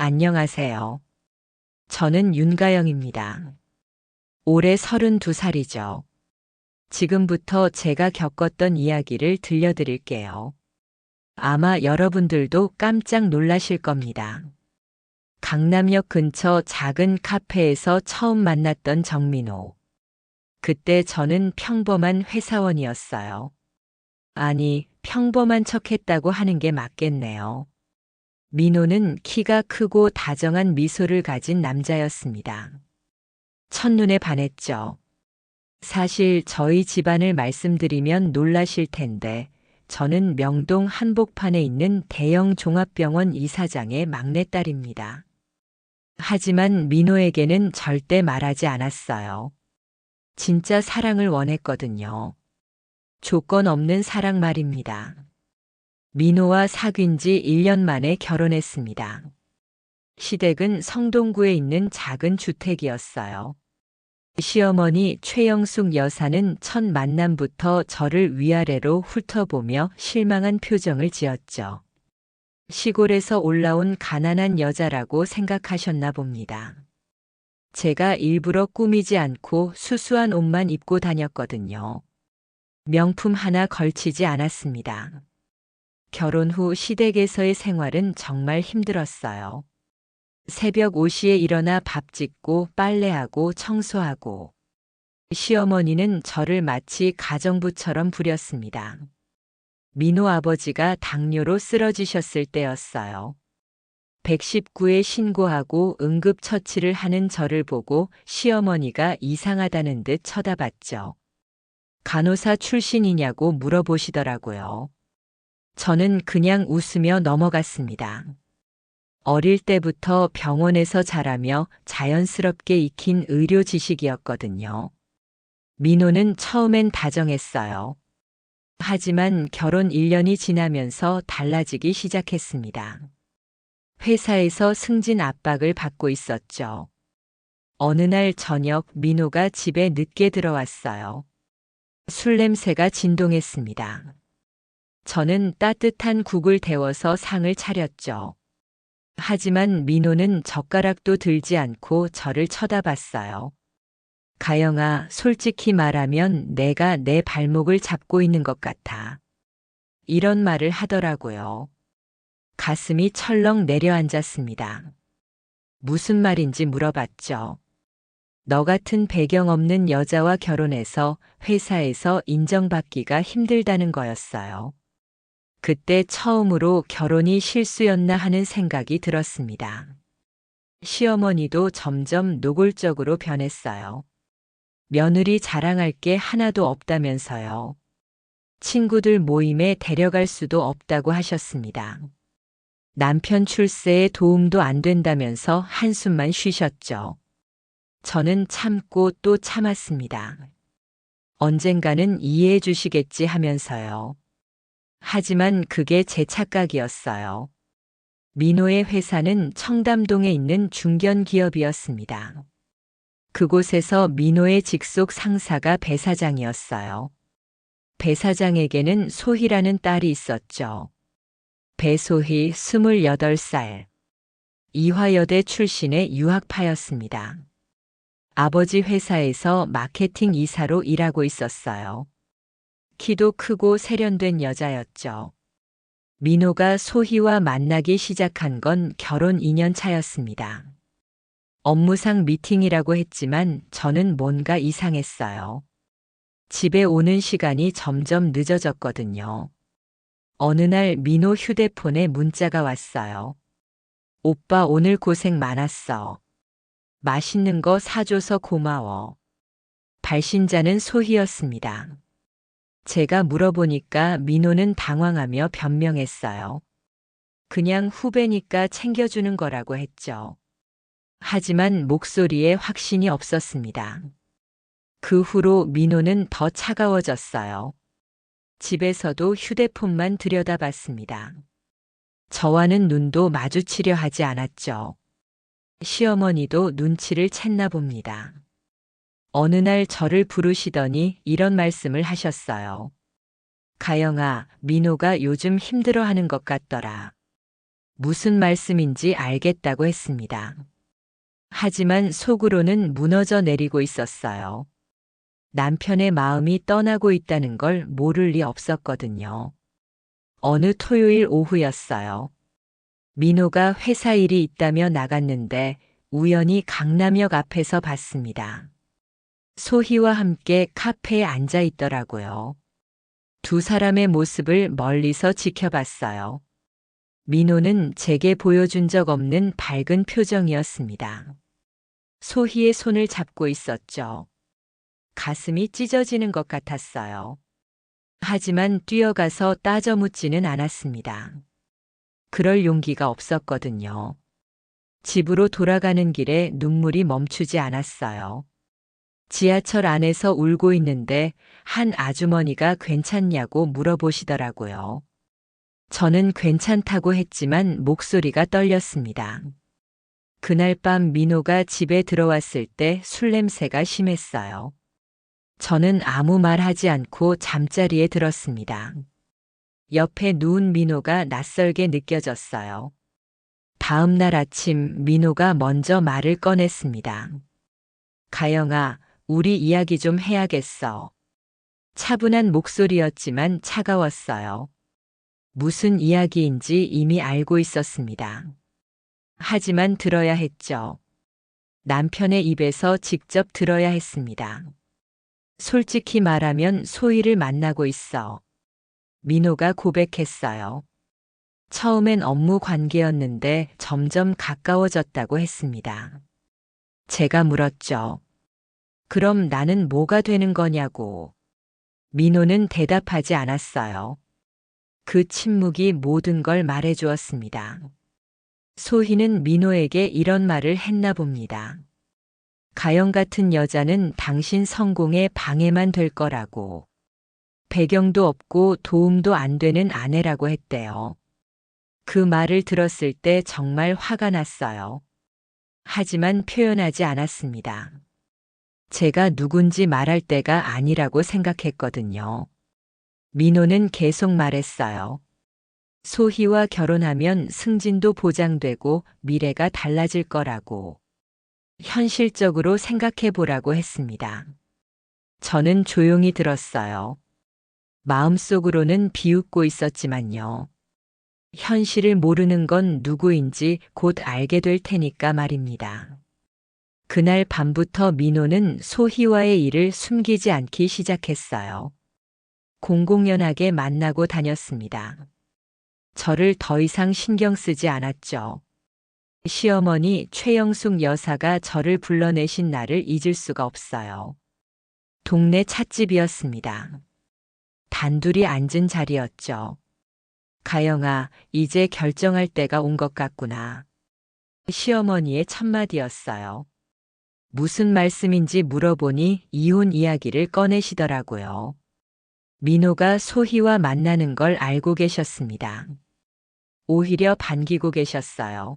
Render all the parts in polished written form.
안녕하세요. 저는 윤가영입니다. 올해 32살이죠. 지금부터 제가 겪었던 이야기를 들려드릴게요. 아마 여러분들도 깜짝 놀라실 겁니다. 강남역 근처 작은 카페에서 처음 만났던 정민호. 그때 저는 평범한 회사원이었어요. 아니, 평범한 척했다고 하는 게 맞겠네요. 민호는 키가 크고 다정한 미소를 가진 남자였습니다. 첫눈에 반했죠. 사실 저희 집안을 말씀드리면 놀라실 텐데, 저는 명동 한복판에 있는 대형 종합병원 이사장의 막내딸입니다. 하지만 민호에게는 절대 말하지 않았어요. 진짜 사랑을 원했거든요. 조건 없는 사랑 말입니다. 민호와 사귄 지 1년 만에 결혼했습니다. 시댁은 성동구에 있는 작은 주택이었어요. 시어머니 최영숙 여사는 첫 만남부터 저를 위아래로 훑어보며 실망한 표정을 지었죠. 시골에서 올라온 가난한 여자라고 생각하셨나 봅니다. 제가 일부러 꾸미지 않고 수수한 옷만 입고 다녔거든요. 명품 하나 걸치지 않았습니다. 결혼 후 시댁에서의 생활은 정말 힘들었어요. 새벽 5시에 일어나 밥 짓고 빨래하고 청소하고. 시어머니는 저를 마치 가정부처럼 부렸습니다. 민호 아버지가 당뇨로 쓰러지셨을 때였어요. 119에 신고하고 응급처치를 하는 저를 보고 시어머니가 이상하다는 듯 쳐다봤죠. 간호사 출신이냐고 물어보시더라고요. 저는 그냥 웃으며 넘어갔습니다. 어릴 때부터 병원에서 자라며 자연스럽게 익힌 의료 지식이었거든요. 민호는 처음엔 다정했어요. 하지만 결혼 1년이 지나면서 달라지기 시작했습니다. 회사에서 승진 압박을 받고 있었죠. 어느 날 저녁 민호가 집에 늦게 들어왔어요. 술 냄새가 진동했습니다. 저는 따뜻한 국을 데워서 상을 차렸죠. 하지만 민호는 젓가락도 들지 않고 저를 쳐다봤어요. 가영아, 솔직히 말하면 내가 내 발목을 잡고 있는 것 같아. 이런 말을 하더라고요. 가슴이 철렁 내려앉았습니다. 무슨 말인지 물어봤죠. 너 같은 배경 없는 여자와 결혼해서 회사에서 인정받기가 힘들다는 거였어요. 그때 처음으로 결혼이 실수였나 하는 생각이 들었습니다. 시어머니도 점점 노골적으로 변했어요. 며느리 자랑할 게 하나도 없다면서요. 친구들 모임에 데려갈 수도 없다고 하셨습니다. 남편 출세에 도움도 안 된다면서 한숨만 쉬셨죠. 저는 참고 또 참았습니다. 언젠가는 이해해 주시겠지 하면서요. 하지만 그게 제 착각이었어요. 민호의 회사는 청담동에 있는 중견 기업이었습니다. 그곳에서 민호의 직속 상사가 배 사장이었어요. 배 사장에게는 소희라는 딸이 있었죠. 배소희 28살. 이화여대 출신의 유학파였습니다. 아버지 회사에서 마케팅 이사로 일하고 있었어요. 키도 크고 세련된 여자였죠. 민호가 소희와 만나기 시작한 건 결혼 2년 차였습니다. 업무상 미팅이라고 했지만 저는 뭔가 이상했어요. 집에 오는 시간이 점점 늦어졌거든요. 어느 날 민호 휴대폰에 문자가 왔어요. 오빠 오늘 고생 많았어. 맛있는 거 사줘서 고마워. 발신자는 소희였습니다. 제가 물어보니까 민호는 당황하며 변명했어요. 그냥 후배니까 챙겨주는 거라고 했죠. 하지만 목소리에 확신이 없었습니다. 그 후로 민호는 더 차가워졌어요. 집에서도 휴대폰만 들여다봤습니다. 저와는 눈도 마주치려 하지 않았죠. 시어머니도 눈치를 챘나 봅니다. 어느 날 저를 부르시더니 이런 말씀을 하셨어요. 가영아, 민호가 요즘 힘들어하는 것 같더라. 무슨 말씀인지 알겠다고 했습니다. 하지만 속으로는 무너져 내리고 있었어요. 남편의 마음이 떠나고 있다는 걸 모를 리 없었거든요. 어느 토요일 오후였어요. 민호가 회사 일이 있다며 나갔는데 우연히 강남역 앞에서 봤습니다. 소희와 함께 카페에 앉아 있더라고요. 두 사람의 모습을 멀리서 지켜봤어요. 민호는 제게 보여준 적 없는 밝은 표정이었습니다. 소희의 손을 잡고 있었죠. 가슴이 찢어지는 것 같았어요. 하지만 뛰어가서 따져 묻지는 않았습니다. 그럴 용기가 없었거든요. 집으로 돌아가는 길에 눈물이 멈추지 않았어요. 지하철 안에서 울고 있는데 한 아주머니가 괜찮냐고 물어보시더라고요. 저는 괜찮다고 했지만 목소리가 떨렸습니다. 그날 밤 민호가 집에 들어왔을 때 술 냄새가 심했어요. 저는 아무 말 하지 않고 잠자리에 들었습니다. 옆에 누운 민호가 낯설게 느껴졌어요. 다음 날 아침 민호가 먼저 말을 꺼냈습니다. 가영아, 우리 이야기 좀 해야겠어. 차분한 목소리였지만 차가웠어요. 무슨 이야기인지 이미 알고 있었습니다. 하지만 들어야 했죠. 남편의 입에서 직접 들어야 했습니다. 솔직히 말하면 소희를 만나고 있어. 민호가 고백했어요. 처음엔 업무 관계였는데 점점 가까워졌다고 했습니다. 제가 물었죠. 그럼 나는 뭐가 되는 거냐고. 민호는 대답하지 않았어요. 그 침묵이 모든 걸 말해주었습니다. 소희는 민호에게 이런 말을 했나 봅니다. 가영 같은 여자는 당신 성공에 방해만 될 거라고. 배경도 없고 도움도 안 되는 아내라고 했대요. 그 말을 들었을 때 정말 화가 났어요. 하지만 표현하지 않았습니다. 제가 누군지 말할 때가 아니라고 생각했거든요. 민호는 계속 말했어요. 소희와 결혼하면 승진도 보장되고 미래가 달라질 거라고. 현실적으로 생각해 보라고 했습니다. 저는 조용히 들었어요. 마음속으로는 비웃고 있었지만요. 현실을 모르는 건 누구인지 곧 알게 될 테니까 말입니다. 그날 밤부터 민호는 소희와의 일을 숨기지 않기 시작했어요. 공공연하게 만나고 다녔습니다. 저를 더 이상 신경 쓰지 않았죠. 시어머니 최영숙 여사가 저를 불러내신 날을 잊을 수가 없어요. 동네 찻집이었습니다. 단둘이 앉은 자리였죠. 가영아, 이제 결정할 때가 온 것 같구나. 시어머니의 첫마디였어요. 무슨 말씀인지 물어보니 이혼 이야기를 꺼내시더라고요. 민호가 소희와 만나는 걸 알고 계셨습니다. 오히려 반기고 계셨어요.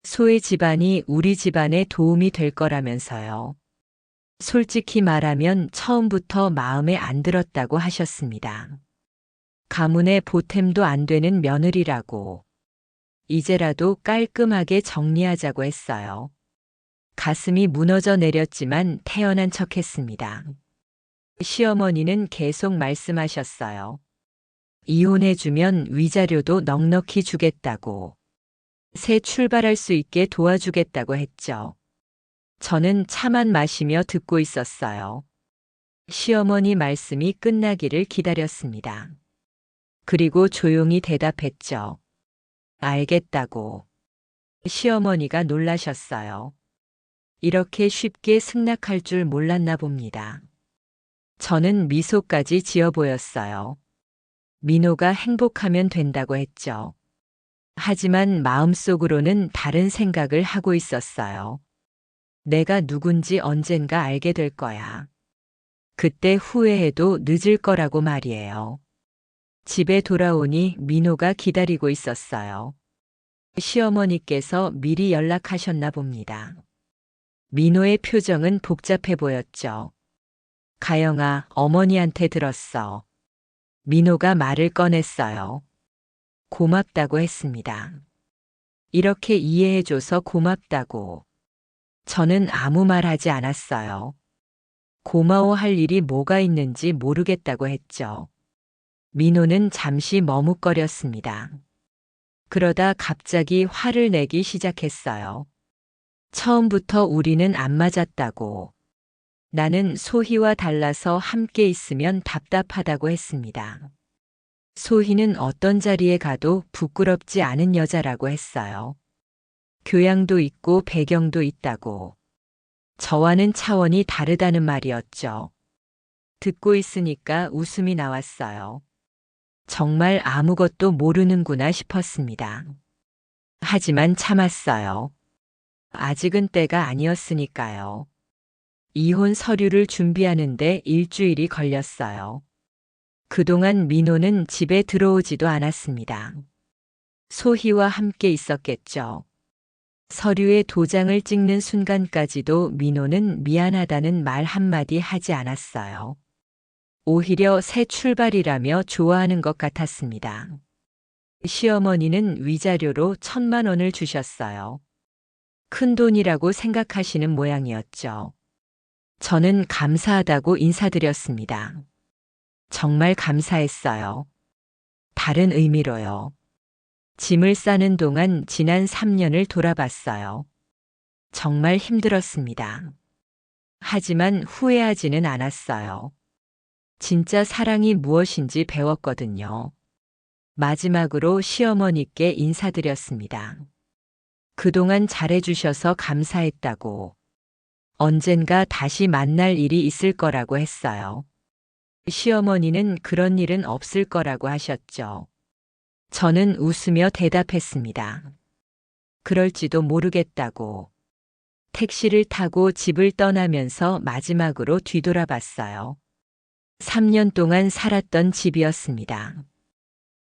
소희 집안이 우리 집안에 도움이 될 거라면서요. 솔직히 말하면 처음부터 마음에 안 들었다고 하셨습니다. 가문의 보탬도 안 되는 며느리라고. 이제라도 깔끔하게 정리하자고 했어요. 가슴이 무너져 내렸지만 태어난 척 했습니다. 시어머니는 계속 말씀하셨어요. 이혼해주면 위자료도 넉넉히 주겠다고. 새 출발할 수 있게 도와주겠다고 했죠. 저는 차만 마시며 듣고 있었어요. 시어머니 말씀이 끝나기를 기다렸습니다. 그리고 조용히 대답했죠. 알겠다고. 시어머니가 놀라셨어요. 이렇게 쉽게 승낙할 줄 몰랐나 봅니다. 저는 미소까지 지어 보였어요. 민호가 행복하면 된다고 했죠. 하지만 마음속으로는 다른 생각을 하고 있었어요. 내가 누군지 언젠가 알게 될 거야. 그때 후회해도 늦을 거라고 말이에요. 집에 돌아오니 민호가 기다리고 있었어요. 시어머니께서 미리 연락하셨나 봅니다. 민호의 표정은 복잡해 보였죠. 가영아, 어머니한테 들었어. 민호가 말을 꺼냈어요. 고맙다고 했습니다. 이렇게 이해해줘서 고맙다고. 저는 아무 말 하지 않았어요. 고마워할 일이 뭐가 있는지 모르겠다고 했죠. 민호는 잠시 머뭇거렸습니다. 그러다 갑자기 화를 내기 시작했어요. 처음부터 우리는 안 맞았다고. 나는 소희와 달라서 함께 있으면 답답하다고 했습니다. 소희는 어떤 자리에 가도 부끄럽지 않은 여자라고 했어요. 교양도 있고 배경도 있다고. 저와는 차원이 다르다는 말이었죠. 듣고 있으니까 웃음이 나왔어요. 정말 아무것도 모르는구나 싶었습니다. 하지만 참았어요. 아직은 때가 아니었으니까요. 이혼 서류를 준비하는데 일주일이 걸렸어요. 그동안 민호는 집에 들어오지도 않았습니다. 소희와 함께 있었겠죠. 서류에 도장을 찍는 순간까지도 민호는 미안하다는 말 한마디 하지 않았어요. 오히려 새 출발이라며 좋아하는 것 같았습니다. 시어머니는 위자료로 1,000만 원을 주셨어요. 큰 돈이라고 생각하시는 모양이었죠. 저는 감사하다고 인사드렸습니다. 정말 감사했어요. 다른 의미로요. 짐을 싸는 동안 지난 3년을 돌아봤어요. 정말 힘들었습니다. 하지만 후회하지는 않았어요. 진짜 사랑이 무엇인지 배웠거든요. 마지막으로 시어머니께 인사드렸습니다. 그동안 잘해주셔서 감사했다고. 언젠가 다시 만날 일이 있을 거라고 했어요. 시어머니는 그런 일은 없을 거라고 하셨죠. 저는 웃으며 대답했습니다. 그럴지도 모르겠다고. 택시를 타고 집을 떠나면서 마지막으로 뒤돌아봤어요. 3년 동안 살았던 집이었습니다.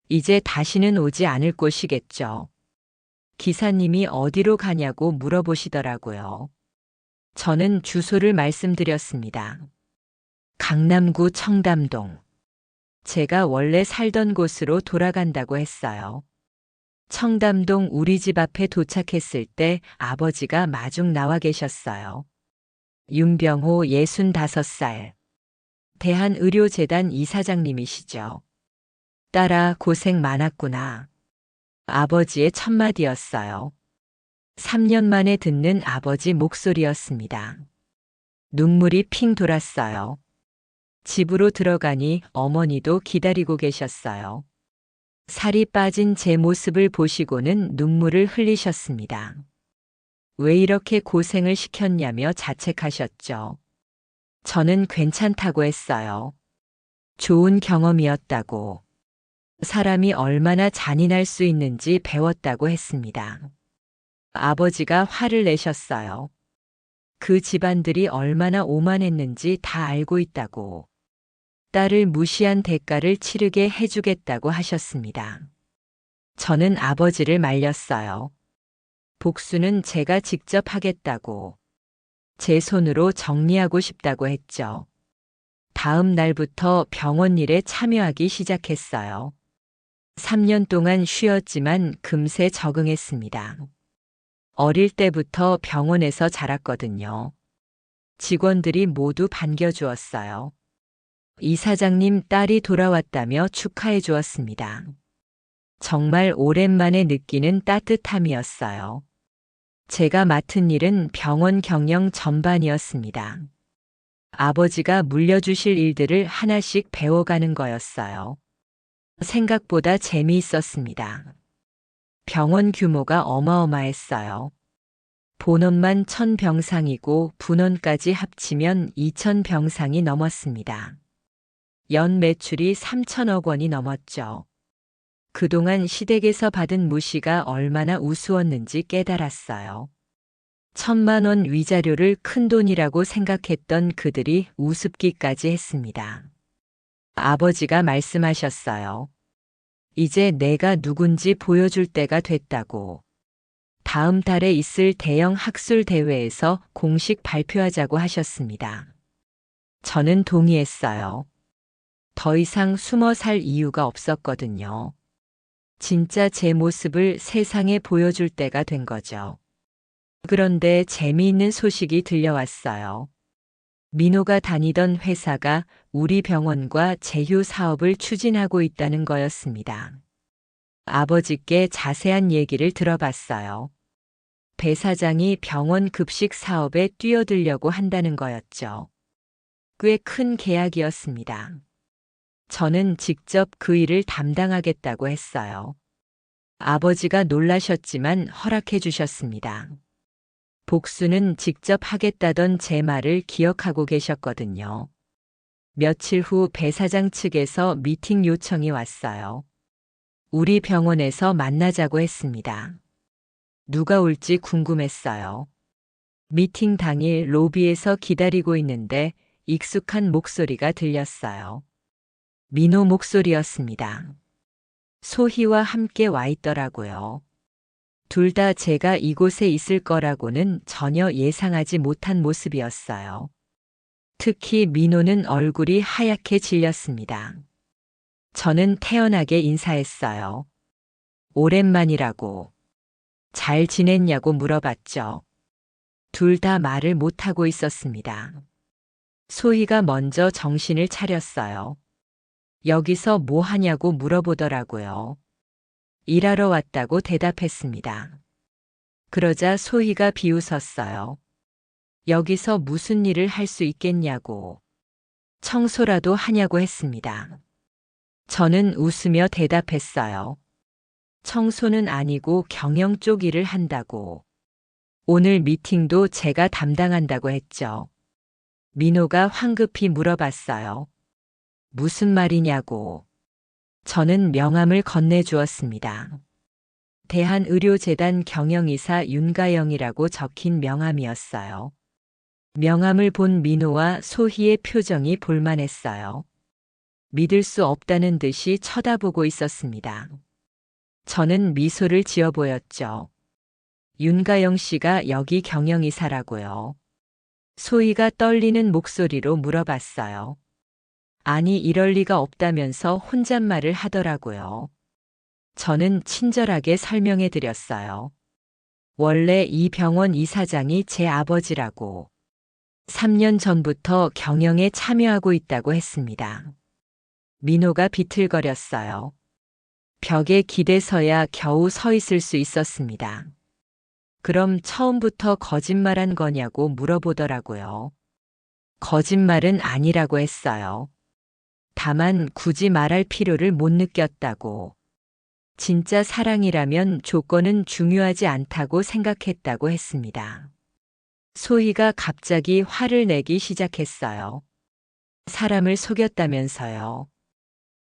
이제 다시는 오지 않을 곳이겠죠. 기사님이 어디로 가냐고 물어보시더라고요. 저는 주소를 말씀드렸습니다. 강남구 청담동. 제가 원래 살던 곳으로 돌아간다고 했어요. 청담동 우리 집 앞에 도착했을 때 아버지가 마중 나와 계셨어요. 윤병호 65살. 대한의료재단 이사장님이시죠. 딸아, 고생 많았구나. 아버지의 첫마디였어요. 3년 만에 듣는 아버지 목소리였습니다. 눈물이 핑 돌았어요. 집으로 들어가니 어머니도 기다리고 계셨어요. 살이 빠진 제 모습을 보시고는 눈물을 흘리셨습니다. 왜 이렇게 고생을 시켰냐며 자책하셨죠. 저는 괜찮다고 했어요. 좋은 경험이었다고. 사람이 얼마나 잔인할 수 있는지 배웠다고 했습니다. 아버지가 화를 내셨어요. 그 집안들이 얼마나 오만했는지 다 알고 있다고. 딸을 무시한 대가를 치르게 해주겠다고 하셨습니다. 저는 아버지를 말렸어요. 복수는 제가 직접 하겠다고. 제 손으로 정리하고 싶다고 했죠. 다음 날부터 병원 일에 참여하기 시작했어요. 3년 동안 쉬었지만 금세 적응했습니다. 어릴 때부터 병원에서 자랐거든요. 직원들이 모두 반겨주었어요. 이사장님 딸이 돌아왔다며 축하해 주었습니다. 정말 오랜만에 느끼는 따뜻함이었어요. 제가 맡은 일은 병원 경영 전반이었습니다. 아버지가 물려주실 일들을 하나씩 배워가는 거였어요. 생각보다 재미있었습니다. 병원 규모가 어마어마했어요. 본원만 1,000병상이고 분원까지 합치면 2,000병상이 넘었습니다. 연 매출이 3천억 원이 넘었죠. 그동안 시댁에서 받은 무시가 얼마나 우스웠는지 깨달았어요. 1,000만 원 위자료를 큰돈이라고 생각했던 그들이 우습기까지 했습니다. 아버지가 말씀하셨어요. 이제 내가 누군지 보여줄 때가 됐다고. 다음 달에 있을 대형 학술 대회에서 공식 발표하자고 하셨습니다. 저는 동의했어요. 더 이상 숨어 살 이유가 없었거든요. 진짜 제 모습을 세상에 보여줄 때가 된 거죠. 그런데 재미있는 소식이 들려왔어요. 민호가 다니던 회사가 우리 병원과 제휴 사업을 추진하고 있다는 거였습니다. 아버지께 자세한 얘기를 들어봤어요. 배 사장이 병원 급식 사업에 뛰어들려고 한다는 거였죠. 꽤 큰 계약이었습니다. 저는 직접 그 일을 담당하겠다고 했어요. 아버지가 놀라셨지만 허락해 주셨습니다. 복수는 직접 하겠다던 제 말을 기억하고 계셨거든요. 며칠 후 배 사장 측에서 미팅 요청이 왔어요. 우리 병원에서 만나자고 했습니다. 누가 올지 궁금했어요. 미팅 당일 로비에서 기다리고 있는데 익숙한 목소리가 들렸어요. 민호 목소리였습니다. 소희와 함께 와 있더라고요. 둘 다 제가 이곳에 있을 거라고는 전혀 예상하지 못한 모습이었어요. 특히 민호는 얼굴이 하얗게 질렸습니다. 저는 태연하게 인사했어요. 오랜만이라고. 잘 지냈냐고 물어봤죠. 둘 다 말을 못하고 있었습니다. 소희가 먼저 정신을 차렸어요. 여기서 뭐 하냐고 물어보더라고요. 일하러 왔다고 대답했습니다. 그러자 소희가 비웃었어요. 여기서 무슨 일을 할 수 있겠냐고. 청소라도 하냐고 했습니다. 저는 웃으며 대답했어요. 청소는 아니고 경영 쪽 일을 한다고. 오늘 미팅도 제가 담당한다고 했죠. 민호가 황급히 물어봤어요. 무슨 말이냐고. 저는 명함을 건네주었습니다. 대한의료재단 경영이사 윤가영이라고 적힌 명함이었어요. 명함을 본 민호와 소희의 표정이 볼만했어요. 믿을 수 없다는 듯이 쳐다보고 있었습니다. 저는 미소를 지어 보였죠. 윤가영 씨가 여기 경영이사라고요. 소희가 떨리는 목소리로 물어봤어요. 아니, 이럴 리가 없다면서 혼잣말을 하더라고요. 저는 친절하게 설명해 드렸어요. 원래 이 병원 이사장이 제 아버지라고. 3년 전부터 경영에 참여하고 있다고 했습니다. 민호가 비틀거렸어요. 벽에 기대서야 겨우 서 있을 수 있었습니다. 그럼 처음부터 거짓말한 거냐고 물어보더라고요. 거짓말은 아니라고 했어요. 다만 굳이 말할 필요를 못 느꼈다고. 진짜 사랑이라면 조건은 중요하지 않다고 생각했다고 했습니다. 소희가 갑자기 화를 내기 시작했어요. 사람을 속였다면서요.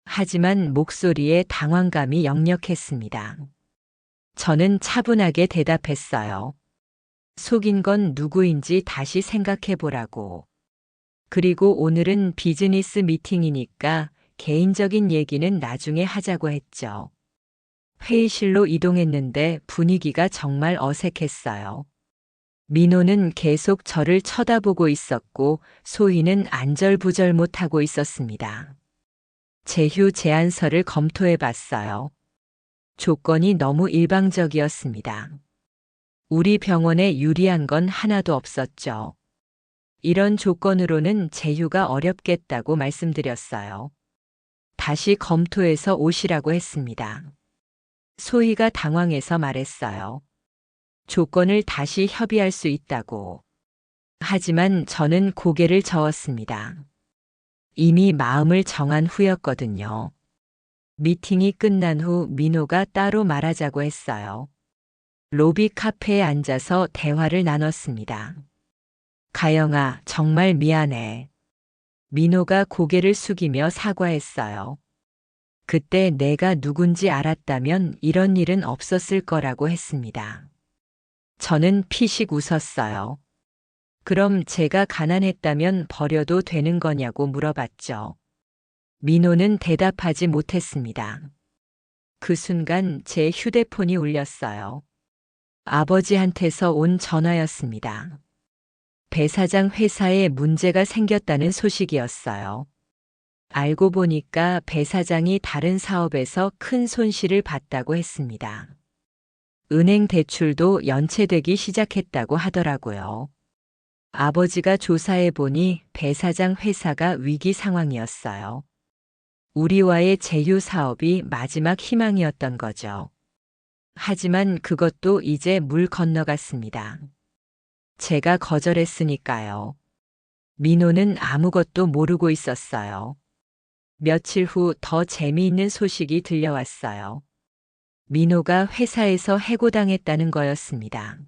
하지만 목소리에 당황감이 역력했습니다. 저는 차분하게 대답했어요. 속인 건 누구인지 다시 생각해 보라고. 그리고 오늘은 비즈니스 미팅이니까 개인적인 얘기는 나중에 하자고 했죠. 회의실로 이동했는데 분위기가 정말 어색했어요. 민호는 계속 저를 쳐다보고 있었고 소희는 안절부절 못하고 있었습니다. 제휴 제안서를 검토해 봤어요. 조건이 너무 일방적이었습니다. 우리 병원에 유리한 건 하나도 없었죠. 이런 조건으로는 제휴가 어렵겠다고 말씀드렸어요. 다시 검토해서 오시라고 했습니다. 소희가 당황해서 말했어요. 조건을 다시 협의할 수 있다고. 하지만 저는 고개를 저었습니다. 이미 마음을 정한 후였거든요. 미팅이 끝난 후 민호가 따로 말하자고 했어요. 로비 카페에 앉아서 대화를 나눴습니다. 가영아, 정말 미안해. 민호가 고개를 숙이며 사과했어요. 그때 내가 누군지 알았다면 이런 일은 없었을 거라고 했습니다. 저는 피식 웃었어요. 그럼 제가 가난했다면 버려도 되는 거냐고 물어봤죠. 민호는 대답하지 못했습니다. 그 순간 제 휴대폰이 울렸어요. 아버지한테서 온 전화였습니다. 배 사장 회사에 문제가 생겼다는 소식이었어요. 알고 보니까 배 사장이 다른 사업에서 큰 손실을 봤다고 했습니다. 은행 대출도 연체되기 시작했다고 하더라고요. 아버지가 조사해 보니 배 사장 회사가 위기 상황이었어요. 우리와의 제휴 사업이 마지막 희망이었던 거죠. 하지만 그것도 이제 물 건너갔습니다. 제가 거절했으니까요. 민호는 아무것도 모르고 있었어요. 며칠 후 더 재미있는 소식이 들려왔어요. 민호가 회사에서 해고당했다는 거였습니다.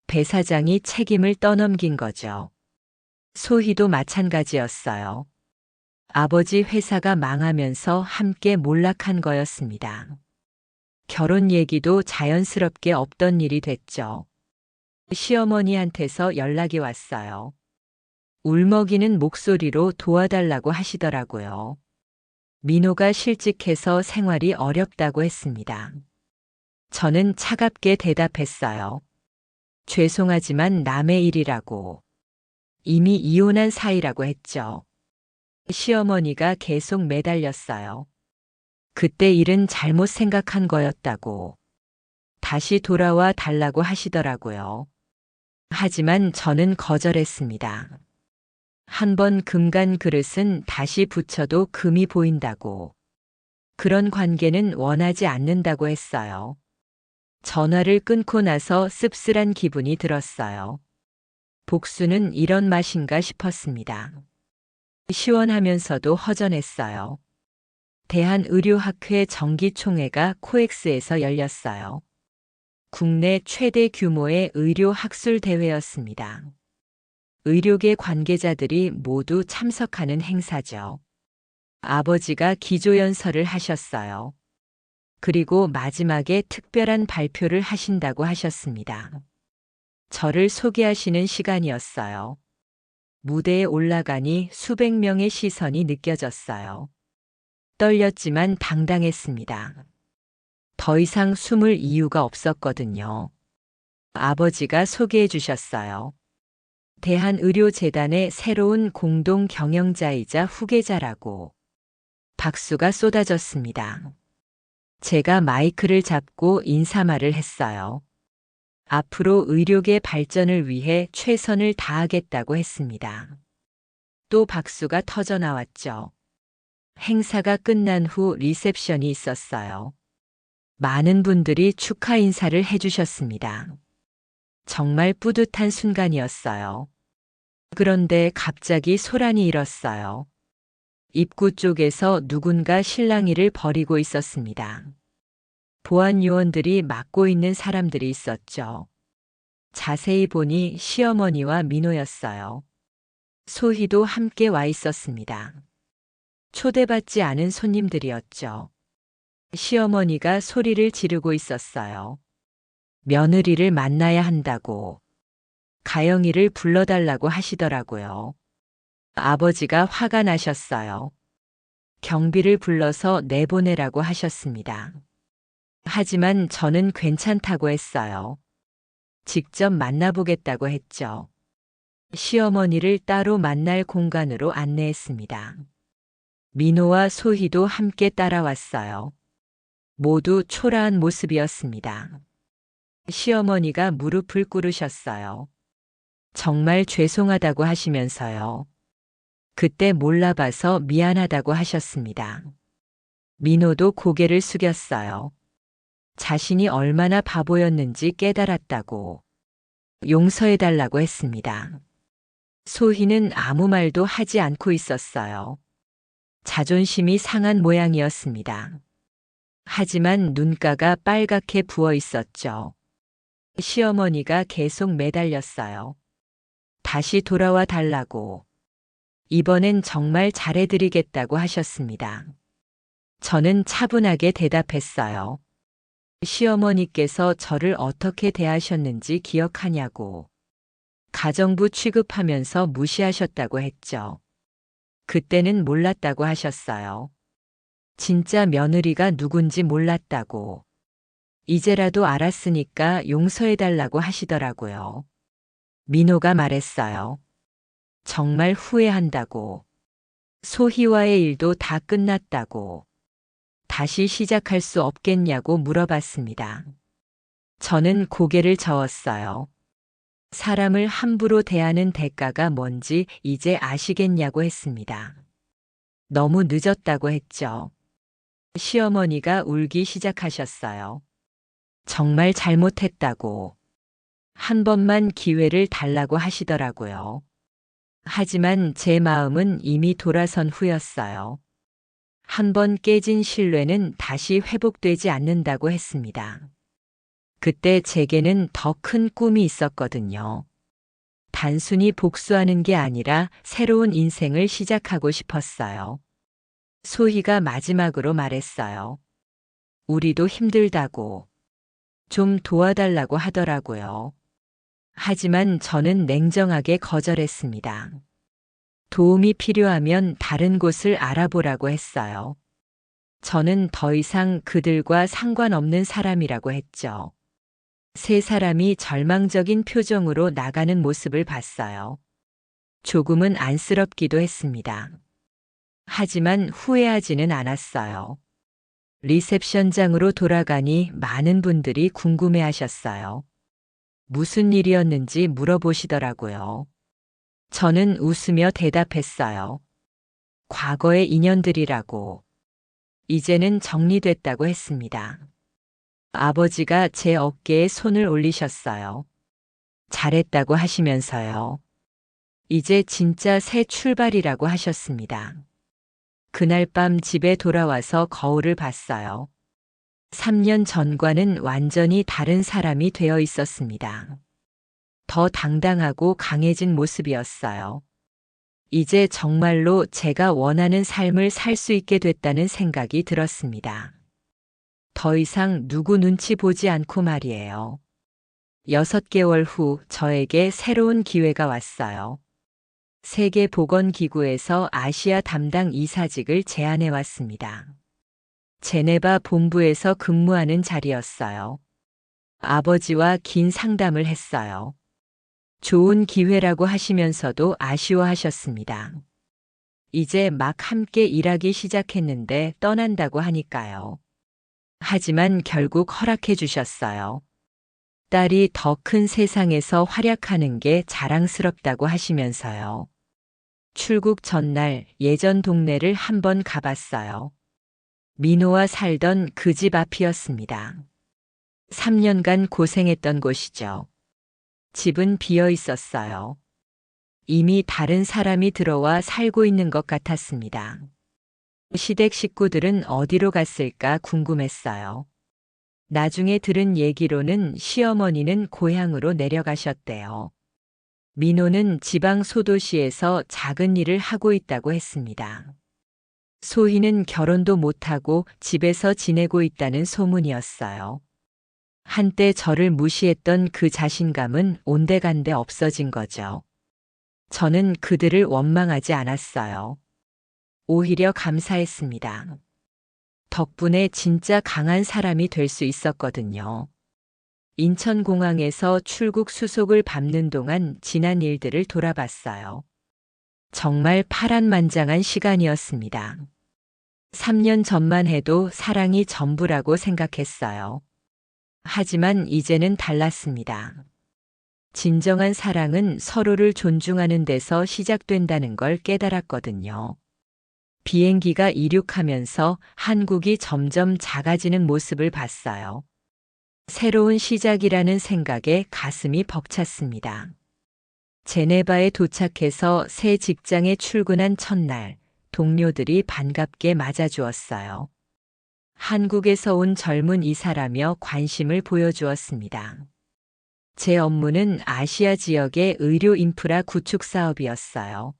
배 사장이 책임을 떠넘긴 거죠. 소희도 마찬가지였어요. 아버지 회사가 망하면서 함께 몰락한 거였습니다. 결혼 얘기도 자연스럽게 없던 일이 됐죠. 시어머니한테서 연락이 왔어요. 울먹이는 목소리로 도와달라고 하시더라고요. 민호가 실직해서 생활이 어렵다고 했습니다. 저는 차갑게 대답했어요. 죄송하지만 남의 일이라고. 이미 이혼한 사이라고 했죠. 시어머니가 계속 매달렸어요. 그때 일은 잘못 생각한 거였다고. 다시 돌아와 달라고 하시더라고요. 하지만 저는 거절했습니다. 한 번 금간 그릇은 다시 붙여도 금이 보인다고. 그런 관계는 원하지 않는다고 했어요. 전화를 끊고 나서 씁쓸한 기분이 들었어요. 복수는 이런 맛인가 싶었습니다. 시원하면서도 허전했어요. 대한의료학회 정기총회가 코엑스에서 열렸어요. 국내 최대 규모의 의료 학술 대회였습니다. 의료계 관계자들이 모두 참석하는 행사죠. 아버지가 기조연설을 하셨어요. 그리고 마지막에 특별한 발표를 하신다고 하셨습니다. 저를 소개하시는 시간이었어요. 무대에 올라가니 수백 명의 시선이 느껴졌어요. 떨렸지만 당당했습니다. 더 이상 숨을 이유가 없었거든요. 아버지가 소개해 주셨어요. 대한의료재단의 새로운 공동 경영자이자 후계자라고. 박수가 쏟아졌습니다. 제가 마이크를 잡고 인사말을 했어요. 앞으로 의료계 발전을 위해 최선을 다하겠다고 했습니다. 또 박수가 터져 나왔죠. 행사가 끝난 후 리셉션이 있었어요. 많은 분들이 축하 인사를 해주셨습니다. 정말 뿌듯한 순간이었어요. 그런데 갑자기 소란이 일었어요. 입구 쪽에서 누군가 실랑이를 벌이고 있었습니다. 보안 요원들이 막고 있는 사람들이 있었죠. 자세히 보니 시어머니와 민호였어요. 소희도 함께 와 있었습니다. 초대받지 않은 손님들이었죠. 시어머니가 소리를 지르고 있었어요. 며느리를 만나야 한다고. 가영이를 불러달라고 하시더라고요. 아버지가 화가 나셨어요. 경비를 불러서 내보내라고 하셨습니다. 하지만 저는 괜찮다고 했어요. 직접 만나보겠다고 했죠. 시어머니를 따로 만날 공간으로 안내했습니다. 민호와 소희도 함께 따라왔어요. 모두 초라한 모습이었습니다. 시어머니가 무릎을 꿇으셨어요. 정말 죄송하다고 하시면서요. 그때 몰라봐서 미안하다고 하셨습니다. 민호도 고개를 숙였어요. 자신이 얼마나 바보였는지 깨달았다고. 용서해달라고 했습니다. 소희는 아무 말도 하지 않고 있었어요. 자존심이 상한 모양이었습니다. 하지만 눈가가 빨갛게 부어 있었죠. 시어머니가 계속 매달렸어요. 다시 돌아와 달라고. 이번엔 정말 잘해드리겠다고 하셨습니다. 저는 차분하게 대답했어요. 시어머니께서 저를 어떻게 대하셨는지 기억하냐고. 가정부 취급하면서 무시하셨다고 했죠. 그때는 몰랐다고 하셨어요. 진짜 며느리가 누군지 몰랐다고. 이제라도 알았으니까 용서해달라고 하시더라고요. 민호가 말했어요. 정말 후회한다고. 소희와의 일도 다 끝났다고, 다시 시작할 수 없겠냐고 물어봤습니다. 저는 고개를 저었어요. 사람을 함부로 대하는 대가가 뭔지 이제 아시겠냐고 했습니다. 너무 늦었다고 했죠. 시어머니가 울기 시작하셨어요. 정말 잘못했다고. 한 번만 기회를 달라고 하시더라고요. 하지만 제 마음은 이미 돌아선 후였어요. 한 번 깨진 신뢰는 다시 회복되지 않는다고 했습니다. 그때 제게는 더 큰 꿈이 있었거든요. 단순히 복수하는 게 아니라 새로운 인생을 시작하고 싶었어요. 소희가 마지막으로 말했어요. 우리도 힘들다고. 좀 도와달라고 하더라고요. 하지만 저는 냉정하게 거절했습니다. 도움이 필요하면 다른 곳을 알아보라고 했어요. 저는 더 이상 그들과 상관없는 사람이라고 했죠. 세 사람이 절망적인 표정으로 나가는 모습을 봤어요. 조금은 안쓰럽기도 했습니다. 하지만 후회하지는 않았어요. 리셉션장으로 돌아가니 많은 분들이 궁금해 하셨어요. 무슨 일이었는지 물어보시더라고요. 저는 웃으며 대답했어요. 과거의 인연들이라고. 이제는 정리됐다고 했습니다. 아버지가 제 어깨에 손을 올리셨어요. 잘했다고 하시면서요. 이제 진짜 새 출발이라고 하셨습니다. 그날 밤 집에 돌아와서 거울을 봤어요. 3년 전과는 완전히 다른 사람이 되어 있었습니다. 더 당당하고 강해진 모습이었어요. 이제 정말로 제가 원하는 삶을 살 수 있게 됐다는 생각이 들었습니다. 더 이상 누구 눈치 보지 않고 말이에요. 6개월 후 저에게 새로운 기회가 왔어요. 세계보건기구에서 아시아 담당 이사직을 제안해 왔습니다. 제네바 본부에서 근무하는 자리였어요. 아버지와 긴 상담을 했어요. 좋은 기회라고 하시면서도 아쉬워하셨습니다. 이제 막 함께 일하기 시작했는데 떠난다고 하니까요. 하지만 결국 허락해 주셨어요. 딸이 더 큰 세상에서 활약하는 게 자랑스럽다고 하시면서요. 출국 전날 예전 동네를 한번 가봤어요. 민호와 살던 그 집 앞이었습니다. 3년간 고생했던 곳이죠. 집은 비어 있었어요. 이미 다른 사람이 들어와 살고 있는 것 같았습니다. 시댁 식구들은 어디로 갔을까 궁금했어요. 나중에 들은 얘기로는 시어머니는 고향으로 내려가셨대요. 민호는 지방 소도시에서 작은 일을 하고 있다고 했습니다. 소희는 결혼도 못하고 집에서 지내고 있다는 소문이었어요. 한때 저를 무시했던 그 자신감은 온데간데 없어진 거죠. 저는 그들을 원망하지 않았어요. 오히려 감사했습니다. 덕분에 진짜 강한 사람이 될 수 있었거든요. 인천공항에서 출국 수속을 밟는 동안 지난 일들을 돌아봤어요. 정말 파란만장한 시간이었습니다. 3년 전만 해도 사랑이 전부라고 생각했어요. 하지만 이제는 달랐습니다. 진정한 사랑은 서로를 존중하는 데서 시작된다는 걸 깨달았거든요. 비행기가 이륙하면서 한국이 점점 작아지는 모습을 봤어요. 새로운 시작이라는 생각에 가슴이 벅찼습니다. 제네바에 도착해서 새 직장에 출근한 첫날, 동료들이 반갑게 맞아주었어요. 한국에서 온 젊은 이사라며 관심을 보여주었습니다. 제 업무는 아시아 지역의 의료 인프라 구축 사업이었어요.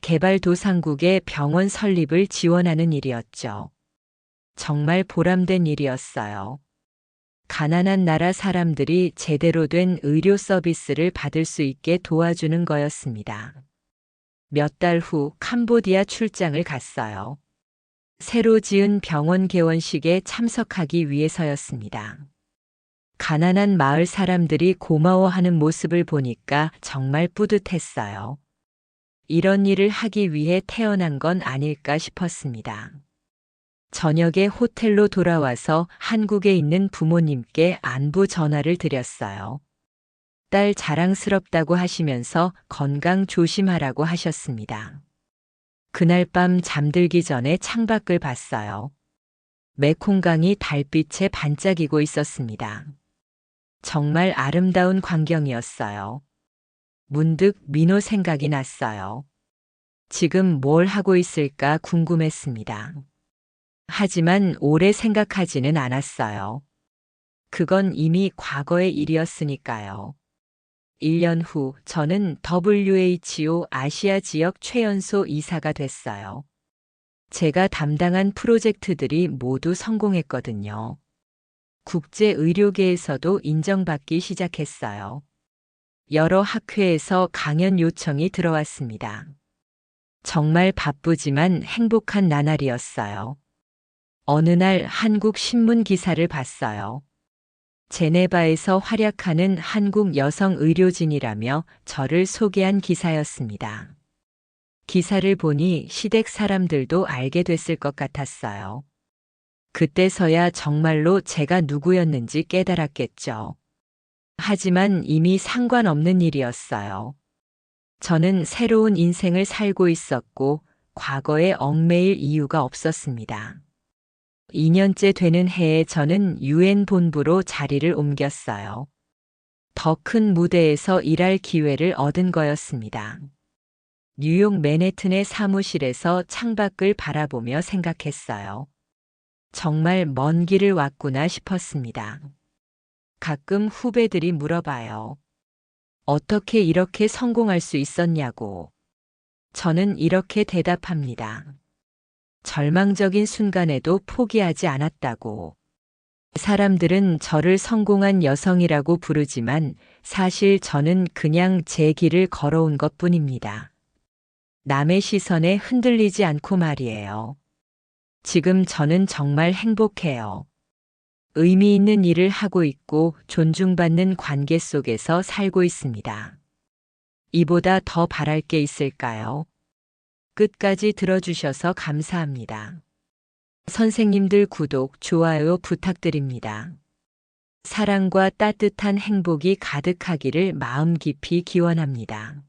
개발도상국의 병원 설립을 지원하는 일이었죠. 정말 보람된 일이었어요. 가난한 나라 사람들이 제대로 된 의료 서비스를 받을 수 있게 도와주는 거였습니다. 몇 달 후 캄보디아 출장을 갔어요. 새로 지은 병원 개원식에 참석하기 위해서였습니다. 가난한 마을 사람들이 고마워하는 모습을 보니까 정말 뿌듯했어요. 이런 일을 하기 위해 태어난 건 아닐까 싶었습니다. 저녁에 호텔로 돌아와서 한국에 있는 부모님께 안부 전화를 드렸어요. 딸 자랑스럽다고 하시면서 건강 조심하라고 하셨습니다. 그날 밤 잠들기 전에 창밖을 봤어요. 메콩강이 달빛에 반짝이고 있었습니다. 정말 아름다운 광경이었어요. 문득 민호 생각이 났어요. 지금 뭘 하고 있을까 궁금했습니다. 하지만 오래 생각하지는 않았어요. 그건 이미 과거의 일이었으니까요. 1년 후 저는 WHO 아시아 지역 최연소 이사가 됐어요. 제가 담당한 프로젝트들이 모두 성공했거든요. 국제 의료계에서도 인정받기 시작했어요. 여러 학회에서 강연 요청이 들어왔습니다. 정말 바쁘지만 행복한 나날이었어요. 어느 날 한국 신문 기사를 봤어요. 제네바에서 활약하는 한국 여성 의료진이라며 저를 소개한 기사였습니다. 기사를 보니 시댁 사람들도 알게 됐을 것 같았어요. 그때서야 정말로 제가 누구였는지 깨달았겠죠. 하지만 이미 상관없는 일이었어요. 저는 새로운 인생을 살고 있었고 과거에 얽매일 이유가 없었습니다. 2년째 되는 해에 저는 유엔 본부로 자리를 옮겼어요. 더 큰 무대에서 일할 기회를 얻은 거였습니다. 뉴욕 맨해튼의 사무실에서 창밖을 바라보며 생각했어요. 정말 먼 길을 왔구나 싶었습니다. 가끔 후배들이 물어봐요. 어떻게 이렇게 성공할 수 있었냐고. 저는 이렇게 대답합니다. 절망적인 순간에도 포기하지 않았다고. 사람들은 저를 성공한 여성이라고 부르지만 사실 저는 그냥 제 길을 걸어온 것뿐입니다. 남의 시선에 흔들리지 않고 말이에요. 지금 저는 정말 행복해요. 의미 있는 일을 하고 있고 존중받는 관계 속에서 살고 있습니다. 이보다 더 바랄 게 있을까요? 끝까지 들어주셔서 감사합니다. 선생님들 구독, 좋아요 부탁드립니다. 사랑과 따뜻한 행복이 가득하기를 마음 깊이 기원합니다.